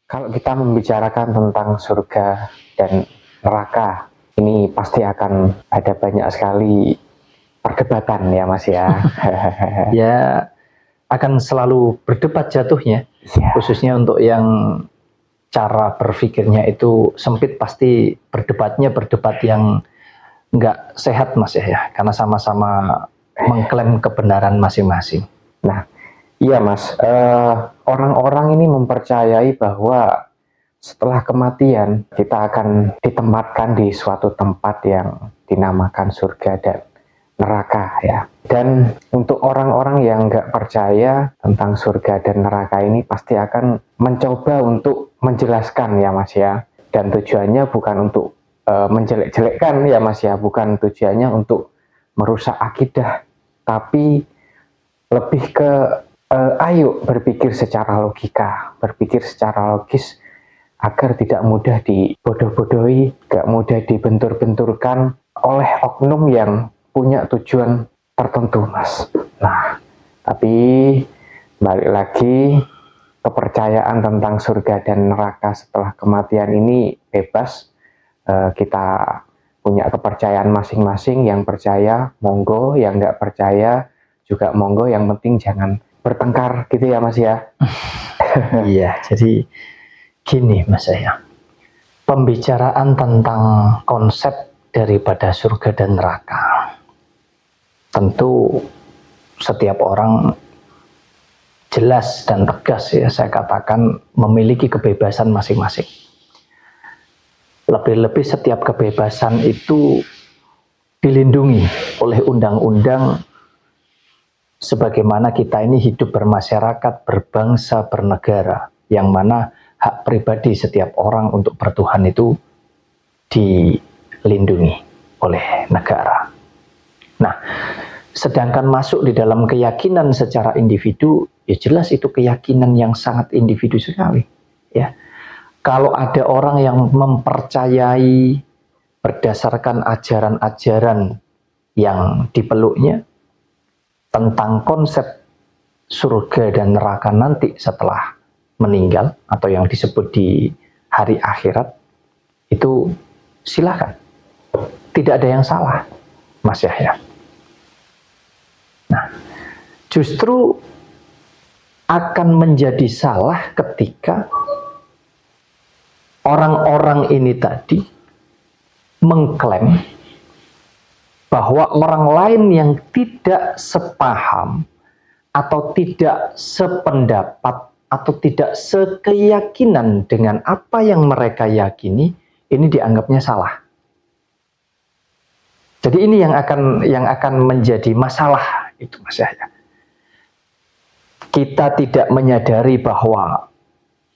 Kalau kita membicarakan tentang surga dan neraka, ini pasti akan ada banyak sekali perdebatan ya Mas ya. Ya, akan selalu berdebat jatuhnya, Ya, khususnya untuk yang cara berpikirnya itu sempit, pasti berdebatnya berdebat yang nggak sehat Mas ya, karena sama-sama mengklaim kebenaran masing-masing. nah iya Mas, orang-orang ini mempercayai bahwa setelah kematian kita akan ditempatkan di suatu tempat yang dinamakan surga dan neraka ya. Dan untuk orang-orang yang nggak percaya tentang surga dan neraka ini pasti akan mencoba untuk menjelaskan ya Mas ya. Dan tujuannya bukan untuk menjelek-jelekkan ya Mas ya, bukan tujuannya untuk merusak akidah, tapi lebih ke ayo berpikir secara logika, berpikir secara logis agar tidak mudah dibodoh-bodohi, tidak mudah dibentur-benturkan oleh oknum yang punya tujuan tertentu, Mas. Nah, tapi balik lagi, kepercayaan tentang surga dan neraka setelah kematian ini bebas. Kita punya kepercayaan masing-masing. Yang percaya, monggo. Yang nggak percaya juga monggo. Yang penting jangan bertengkar gitu ya, Mas ya. Iya, jadi gini Mas ya, pembicaraan tentang konsep daripada surga dan neraka, tentu setiap orang jelas dan tegas ya, saya katakan memiliki kebebasan masing-masing. Lebih-lebih setiap kebebasan itu dilindungi oleh undang-undang, sebagaimana kita ini hidup bermasyarakat, berbangsa, bernegara, yang mana hak pribadi setiap orang untuk bertuhan itu dilindungi oleh negara. Nah, sedangkan masuk di dalam keyakinan secara individu, ya jelas itu keyakinan yang sangat individu sekali. Ya, kalau ada orang yang mempercayai berdasarkan ajaran-ajaran yang dipeluknya tentang konsep surga dan neraka nanti setelah meninggal, atau yang disebut di hari akhirat, itu silakan, tidak ada yang salah Mas Yahya. Nah, justru akan menjadi salah ketika orang-orang ini tadi mengklaim bahwa orang lain yang tidak sepaham atau tidak sependapat atau tidak sekeyakinan dengan apa yang mereka yakini, ini dianggapnya salah. Jadi ini yang akan menjadi masalah itu Mas Yahya. Kita tidak menyadari bahwa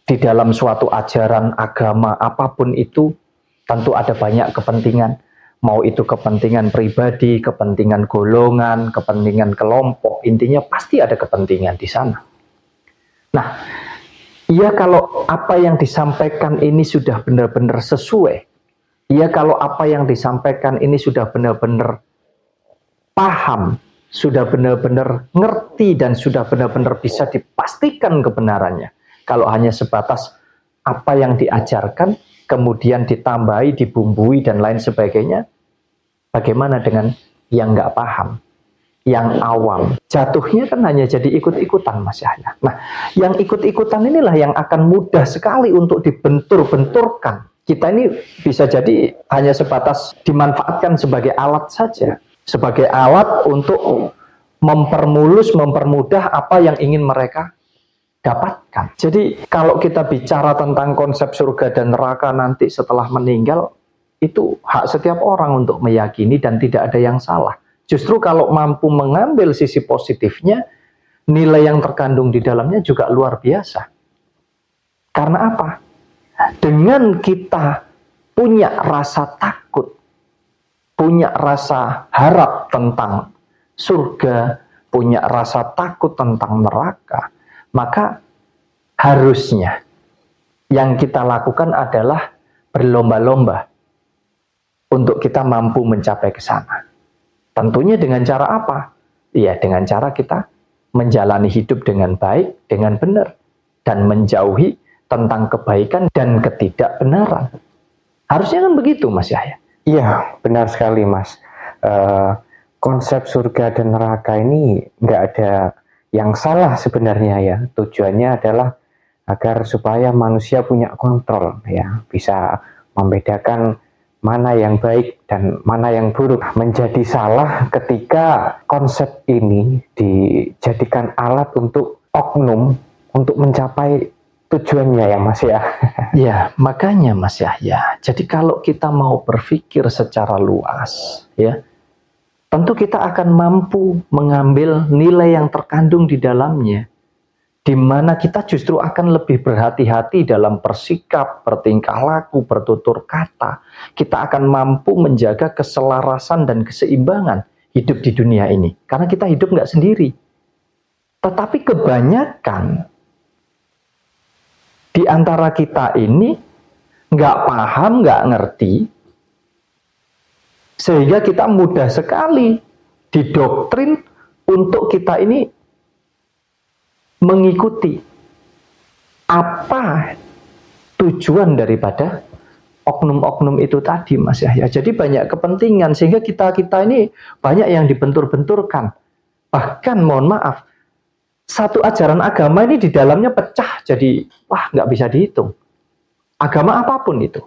di dalam suatu ajaran agama apapun itu tentu ada banyak kepentingan. Mau itu kepentingan pribadi, kepentingan golongan, kepentingan kelompok, intinya pasti ada kepentingan di sana. Nah, ya kalau apa yang disampaikan ini sudah benar-benar sesuai, ya kalau apa yang disampaikan ini sudah benar-benar paham, sudah benar-benar ngerti, dan sudah benar-benar bisa dipastikan kebenarannya. Kalau hanya sebatas apa yang diajarkan, kemudian ditambahi, dibumbui, dan lain sebagainya, bagaimana dengan yang nggak paham, yang awam? Jatuhnya kan hanya jadi ikut-ikutan Mas Yahya. Nah, yang ikut-ikutan inilah yang akan mudah sekali untuk dibentur-benturkan. Kita ini bisa jadi hanya sebatas dimanfaatkan sebagai alat saja, sebagai alat untuk mempermulus, mempermudah apa yang ingin mereka dapatkan. Jadi kalau kita bicara tentang konsep surga dan neraka nanti setelah meninggal, itu hak setiap orang untuk meyakini dan tidak ada yang salah. Justru kalau mampu mengambil sisi positifnya, nilai yang terkandung di dalamnya juga luar biasa. Karena apa? Dengan kita punya rasa takut, punya rasa harap tentang surga, punya rasa takut tentang neraka, maka harusnya yang kita lakukan adalah berlomba-lomba untuk kita mampu mencapai ke sana. Tentunya dengan cara apa? Ya, dengan cara kita menjalani hidup dengan baik, dengan benar, dan menjauhi tentang kebaikan dan ketidakbenaran. Harusnya kan begitu, Mas Yahya. Iya, benar sekali, Mas. Konsep surga dan neraka ini nggak ada yang salah sebenarnya ya. Tujuannya adalah agar supaya manusia punya kontrol ya, bisa membedakan mana yang baik dan mana yang buruk. Menjadi salah ketika konsep ini dijadikan alat untuk oknum untuk mencapai tujuannya ya Mas ya. Ya, makanya Mas Yahya. Jadi kalau kita mau berpikir secara luas, ya, tentu kita akan mampu mengambil nilai yang terkandung di dalamnya, di mana kita justru akan lebih berhati-hati dalam bersikap, bertingkah laku, bertutur kata. Kita akan mampu menjaga keselarasan dan keseimbangan hidup di dunia ini. Karena kita hidup nggak sendiri. Tetapi kebanyakan di antara kita ini nggak paham, nggak ngerti, sehingga kita mudah sekali didoktrin untuk kita ini mengikuti apa tujuan daripada oknum-oknum itu tadi, Mas Yahya. Jadi banyak kepentingan sehingga kita ini banyak yang dibentur-benturkan. Bahkan mohon maaf, satu ajaran agama ini di dalamnya pecah jadi wah nggak bisa dihitung. Agama apapun itu.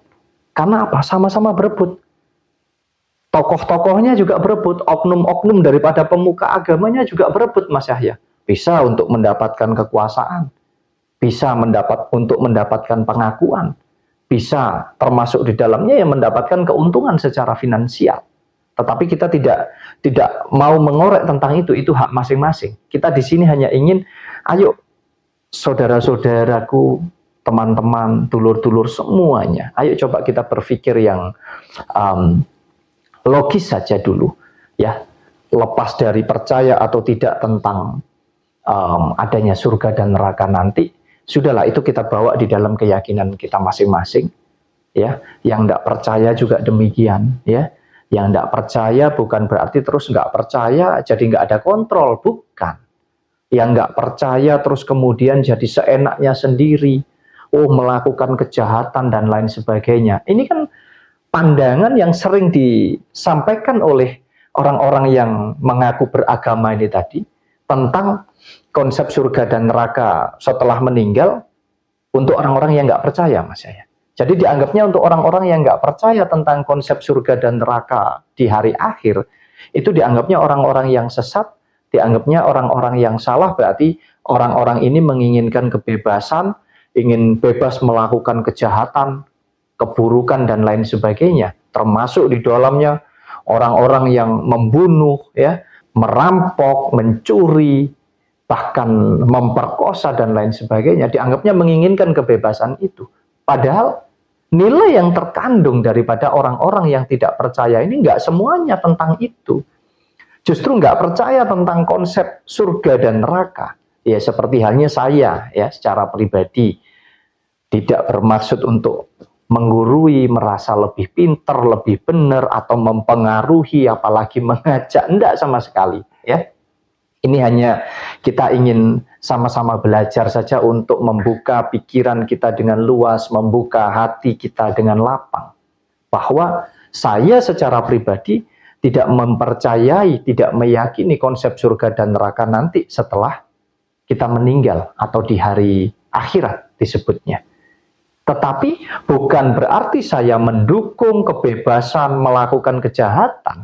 Karena apa? Sama-sama berebut. Tokoh-tokohnya juga berebut, oknum-oknum daripada pemuka agamanya juga berebut, Mas Yahya. Bisa untuk mendapatkan kekuasaan, bisa untuk mendapatkan pengakuan, bisa termasuk di dalamnya yang mendapatkan keuntungan secara finansial. Tetapi kita tidak mau mengorek tentang itu hak masing-masing. Kita di sini hanya ingin, ayo saudara-saudaraku, teman-teman, dulur-dulur semuanya, ayo coba kita berpikir yang logis saja dulu, ya, lepas dari percaya atau tidak tentang adanya surga dan neraka nanti, sudahlah itu kita bawa di dalam keyakinan kita masing-masing, ya. Yang tidak percaya juga demikian, ya. Yang tidak percaya bukan berarti terus nggak percaya, jadi nggak ada kontrol, bukan. Yang nggak percaya terus kemudian jadi seenaknya sendiri, melakukan kejahatan dan lain sebagainya. Ini kan pandangan yang sering disampaikan oleh orang-orang yang mengaku beragama ini tadi tentang konsep surga dan neraka setelah meninggal untuk orang-orang yang nggak percaya, Mas Yahya. Jadi dianggapnya untuk orang-orang yang nggak percaya tentang konsep surga dan neraka di hari akhir, itu dianggapnya orang-orang yang sesat, dianggapnya orang-orang yang salah, berarti orang-orang ini menginginkan kebebasan, ingin bebas melakukan kejahatan, keburukan dan lain sebagainya, termasuk di dalamnya orang-orang yang membunuh, ya, merampok, mencuri, bahkan memperkosa dan lain sebagainya, dianggapnya menginginkan kebebasan itu. Padahal nilai yang terkandung daripada orang-orang yang tidak percaya ini nggak semuanya tentang itu. Justru nggak percaya tentang konsep surga dan neraka. Ya seperti halnya saya, ya, secara pribadi tidak bermaksud untuk menggurui, merasa lebih pinter, lebih benar, atau mempengaruhi, apalagi mengajak, enggak sama sekali, ya. Ini hanya kita ingin sama-sama belajar saja untuk membuka pikiran kita dengan luas, membuka hati kita dengan lapang. Bahwa saya secara pribadi tidak mempercayai, tidak meyakini konsep surga dan neraka nanti setelah kita meninggal atau di hari akhirat disebutnya. Tetapi bukan berarti saya mendukung kebebasan melakukan kejahatan.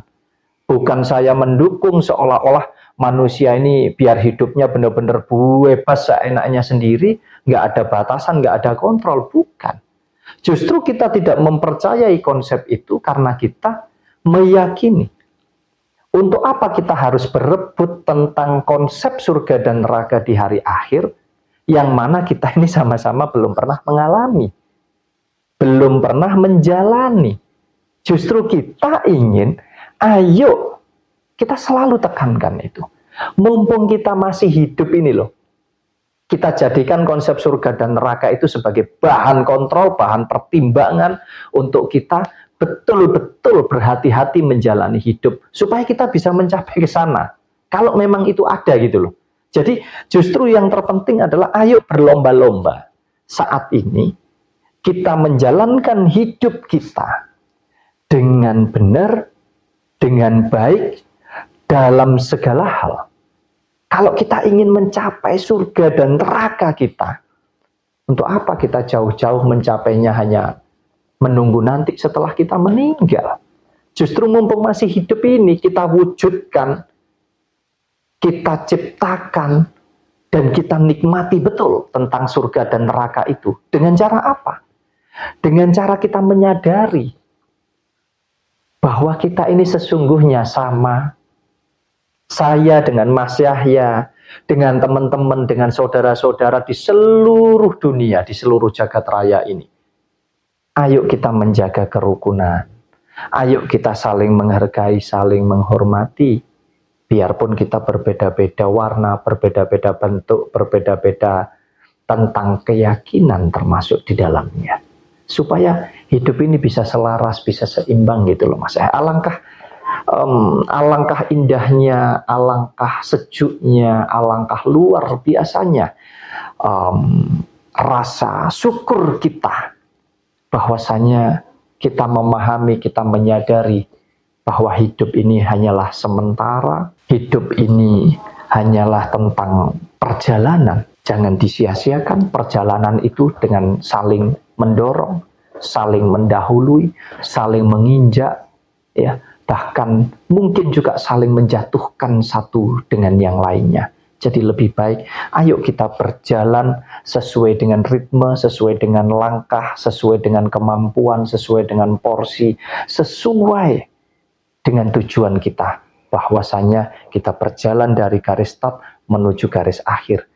Bukan saya mendukung seolah-olah manusia ini biar hidupnya benar-benar bebas seenaknya sendiri, nggak ada batasan, nggak ada kontrol. Bukan. Justru kita tidak mempercayai konsep itu karena kita meyakini. Untuk apa kita harus berebut tentang konsep surga dan neraka di hari akhir, yang mana kita ini sama-sama belum pernah mengalami, belum pernah menjalani. Justru kita ingin, ayo kita selalu tekankan itu. Mumpung kita masih hidup ini loh, kita jadikan konsep surga dan neraka itu sebagai bahan kontrol, bahan pertimbangan untuk kita betul-betul berhati-hati menjalani hidup supaya kita bisa mencapai ke sana. Kalau memang itu ada gitu loh. Jadi justru yang terpenting adalah ayo berlomba-lomba. saat ini kita menjalankan hidup kita dengan benar, dengan baik, dalam segala hal. Kalau kita ingin mencapai surga dan neraka kita, untuk apa kita jauh-jauh mencapainya hanya menunggu nanti setelah kita meninggal? Justru mumpung masih hidup ini, kita wujudkan, kita ciptakan, dan kita nikmati betul tentang surga dan neraka itu. Dengan cara apa? Dengan cara kita menyadari bahwa kita ini sesungguhnya sama. Saya dengan Mas Yahya, dengan teman-teman, dengan saudara-saudara di seluruh dunia, di seluruh jagat raya ini. Ayo kita menjaga kerukunan. Ayo kita saling menghargai, saling menghormati. Biarpun kita berbeda-beda warna, berbeda-beda bentuk, berbeda-beda tentang keyakinan termasuk di dalamnya. Supaya hidup ini bisa selaras, bisa seimbang gitu loh Mas. Alangkah indahnya, alangkah sejuknya, alangkah luar biasanya rasa syukur kita. Bahwasanya kita memahami, kita menyadari bahwa hidup ini hanyalah sementara, hidup ini hanyalah tentang perjalanan. Jangan disia-siakan perjalanan itu dengan saling mendorong, saling mendahului, saling menginjak, ya, bahkan mungkin juga saling menjatuhkan satu dengan yang lainnya. Jadi lebih baik, ayo kita berjalan sesuai dengan ritme, sesuai dengan langkah, sesuai dengan kemampuan, sesuai dengan porsi, sesuai dengan tujuan kita, bahwasanya kita berjalan dari garis start menuju garis akhir,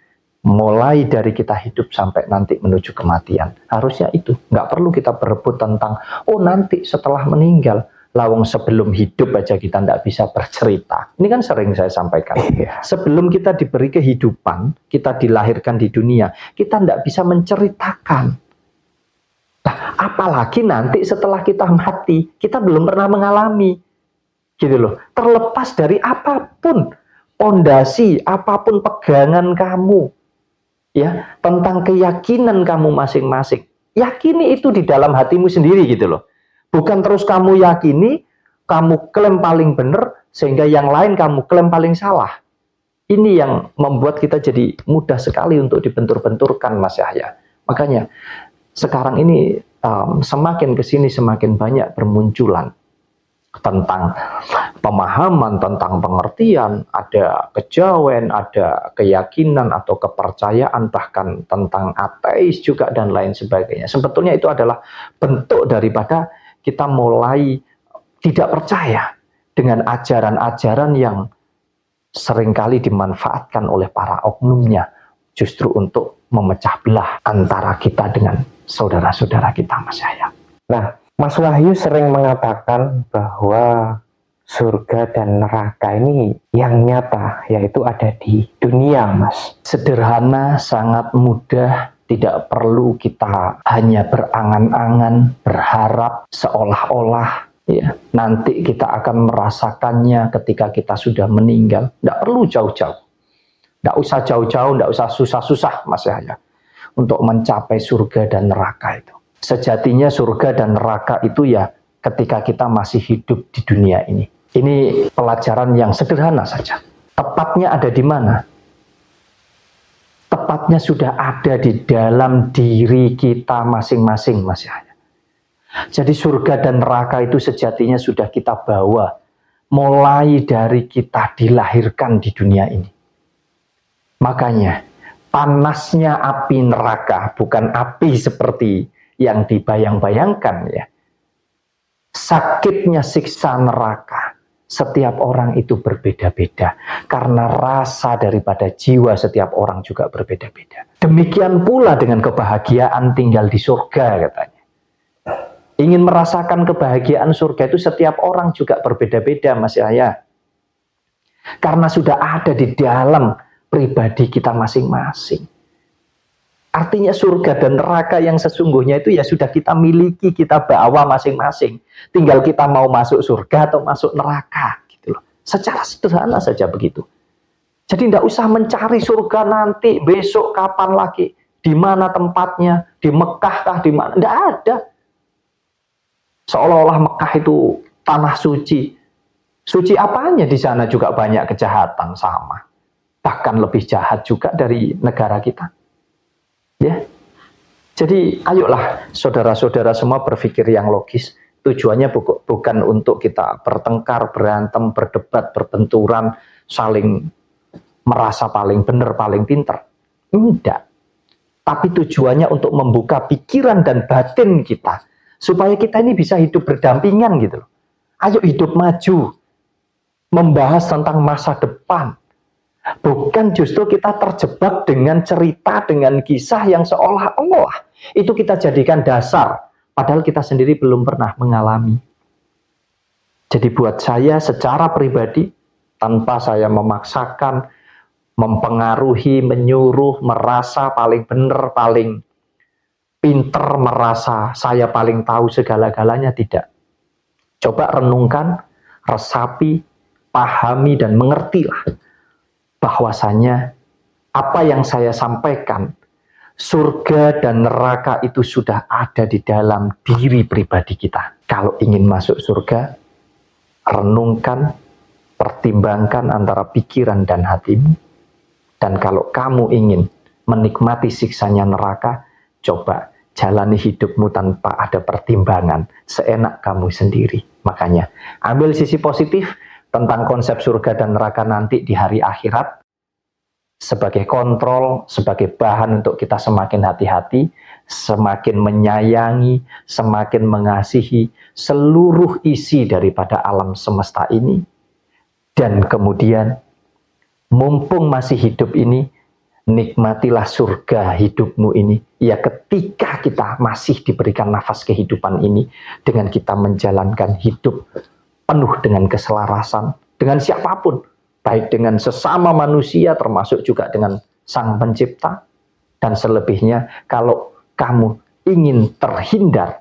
mulai dari kita hidup sampai nanti menuju kematian. Harusnya itu, nggak perlu kita berebut tentang oh nanti setelah meninggal. Lawang sebelum hidup aja kita nggak bisa bercerita. Ini kan sering saya sampaikan. Sebelum kita diberi kehidupan, kita dilahirkan di dunia, kita nggak bisa menceritakan. Nah, apalagi nanti setelah kita mati, kita belum pernah mengalami. Gitu loh. Terlepas dari apapun pondasi, apapun pegangan kamu, ya, tentang keyakinan kamu masing-masing. Yakini itu di dalam hatimu sendiri gitu loh. Bukan terus kamu yakini, kamu klaim paling benar, sehingga yang lain kamu klaim paling salah. Ini yang membuat kita jadi mudah sekali untuk dibentur-benturkan Mas Yahya. Makanya sekarang ini semakin kesini semakin banyak bermunculan tentang pemahaman, tentang pengertian, ada kejawen, ada keyakinan atau kepercayaan, bahkan tentang ateis juga dan lain sebagainya. Sebetulnya itu adalah bentuk daripada kita mulai tidak percaya dengan ajaran-ajaran yang seringkali dimanfaatkan oleh para oknumnya justru untuk memecah belah antara kita dengan saudara-saudara kita, Mas Yahya. Nah, Mas Wahyu sering mengatakan bahwa surga dan neraka ini yang nyata, yaitu ada di dunia, Mas. Sederhana, sangat mudah. Tidak perlu kita hanya berangan-angan, berharap seolah-olah ya nanti kita akan merasakannya ketika kita sudah meninggal. Tidak perlu jauh-jauh. Tidak usah jauh-jauh, tidak usah susah-susah Mas Yahya untuk mencapai surga dan neraka itu. Sejatinya surga dan neraka itu ya ketika kita masih hidup di dunia ini. Ini pelajaran yang sederhana saja. Tepatnya ada di mana? Tepatnya sudah ada di dalam diri kita masing-masing, Mas Yahya. Jadi surga dan neraka itu sejatinya sudah kita bawa mulai dari kita dilahirkan di dunia ini. Makanya panasnya api neraka bukan api seperti yang dibayang-bayangkan ya. Sakitnya siksa neraka setiap orang itu berbeda-beda karena rasa daripada jiwa setiap orang juga berbeda-beda. Demikian pula dengan kebahagiaan tinggal di surga katanya. Ingin merasakan kebahagiaan surga itu setiap orang juga berbeda-beda Mas Yahya. Karena sudah ada di dalam pribadi kita masing-masing. Artinya surga dan neraka yang sesungguhnya itu ya sudah kita miliki, kita bawa masing-masing. Tinggal kita mau masuk surga atau masuk neraka gitu loh. Secara sederhana saja begitu. Jadi tidak usah mencari surga nanti, besok, kapan lagi. di mana tempatnya, di Mekah kah, di mana? Tidak ada. Seolah-olah Mekah itu tanah suci. Suci apanya? Di sana juga banyak kejahatan sama. Bahkan lebih jahat juga dari negara kita. Ya. Jadi ayolah saudara-saudara semua berpikir yang logis. Tujuannya bukan untuk kita bertengkar, berantem, berdebat, berbenturan, saling merasa paling benar, paling pinter. Tidak. Tapi tujuannya untuk membuka pikiran dan batin kita. Supaya kita ini bisa hidup berdampingan gitu loh. Ayo hidup maju. Membahas tentang masa depan. Bukan justru kita terjebak dengan cerita, dengan kisah yang seolah-olah itu kita jadikan dasar. Padahal kita sendiri belum pernah mengalami. Jadi buat saya secara pribadi, tanpa saya memaksakan, mempengaruhi, menyuruh, merasa paling benar, paling pinter, merasa saya paling tahu segala-galanya, tidak. Coba renungkan, resapi, pahami, dan mengertilah bahwasanya apa yang saya sampaikan, surga dan neraka itu sudah ada di dalam diri pribadi kita. Kalau ingin masuk surga, renungkan, pertimbangkan antara pikiran dan hatimu. Dan kalau kamu ingin menikmati siksanya neraka, coba jalani hidupmu tanpa ada pertimbangan, seenak kamu sendiri. Makanya, ambil sisi positif tentang konsep surga dan neraka nanti di hari akhirat, sebagai kontrol, sebagai bahan untuk kita semakin hati-hati, semakin menyayangi, semakin mengasihi seluruh isi daripada alam semesta ini. Dan kemudian, mumpung masih hidup ini, nikmatilah surga hidupmu ini. Ya, ketika kita masih diberikan nafas kehidupan ini, dengan kita menjalankan hidup penuh dengan keselarasan, dengan siapapun, baik dengan sesama manusia, termasuk juga dengan Sang Pencipta. Dan selebihnya, kalau kamu ingin terhindar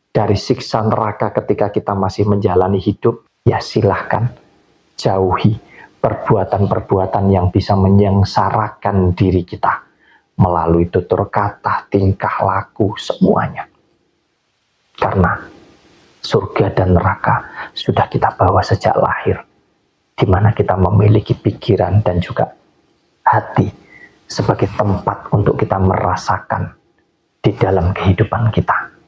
dari siksa neraka ketika kita masih menjalani hidup, ya silahkan jauhi perbuatan-perbuatan yang bisa menyengsarakan diri kita melalui tutur kata, tingkah laku, semuanya. Karena surga dan neraka sudah kita bawa sejak lahir, di mana kita memiliki pikiran dan juga hati sebagai tempat untuk kita merasakan di dalam kehidupan kita.